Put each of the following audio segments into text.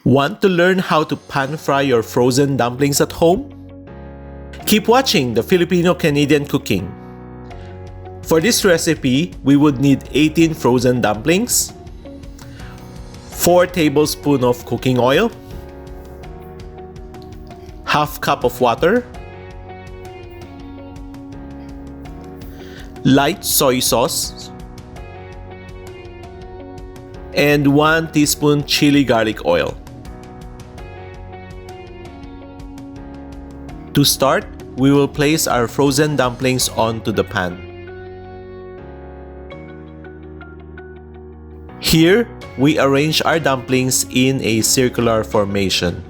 Want to learn how to pan fry your frozen dumplings at home? Keep watching the Filipino-Canadian cooking. For this recipe, we would need 18 frozen dumplings, 4 tablespoons of cooking oil, half cup of water, light soy sauce, and 1 teaspoon chili garlic oil. To start, we will place our frozen dumplings onto the pan. Here, we arrange our dumplings in a circular formation.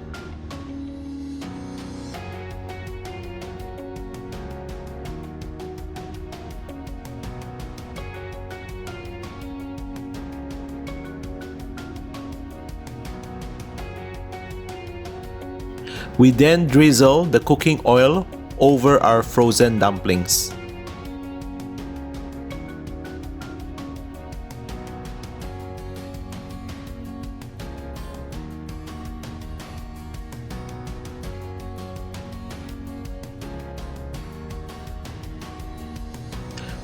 We then drizzle the cooking oil over our frozen dumplings.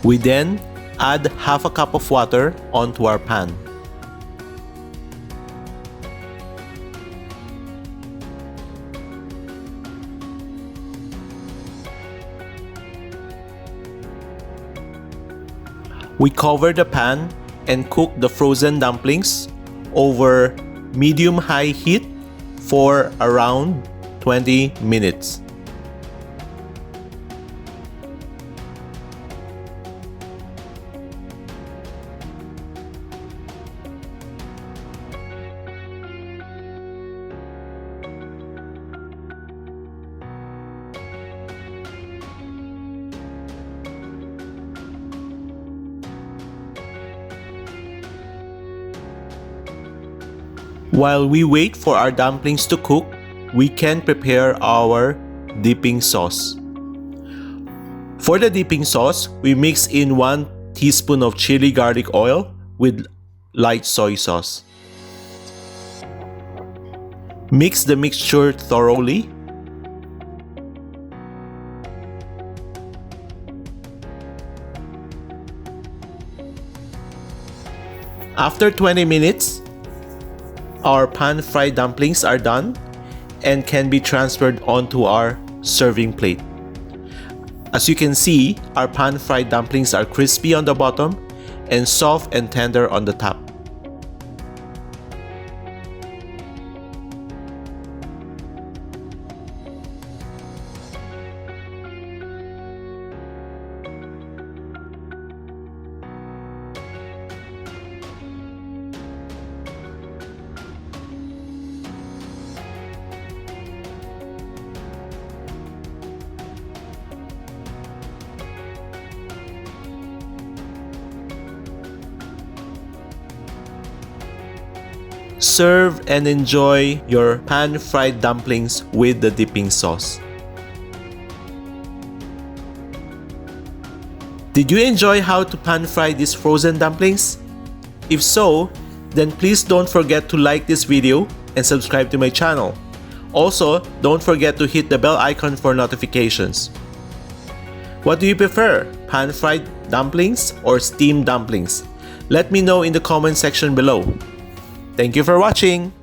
We then add half a cup of water onto our pan. We cover the pan and cook the frozen dumplings over medium-high heat for around 20 minutes. While we wait for our dumplings to cook, we can prepare our dipping sauce. For the dipping sauce, we mix in 1 teaspoon of chili garlic oil with light soy sauce. Mix the mixture thoroughly. After 20 minutes, our pan-fried dumplings are done and can be transferred onto our serving plate. As you can see, our pan-fried dumplings are crispy on the bottom and soft and tender on the top. Serve and enjoy your pan-fried dumplings with the dipping sauce. Did you enjoy how to pan-fry these frozen dumplings? If so, then please don't forget to like this video and subscribe to my channel. Also, don't forget to hit the bell icon for notifications. What do you prefer, pan-fried dumplings or steamed dumplings? Let me know in the comment section below. Thank you for watching!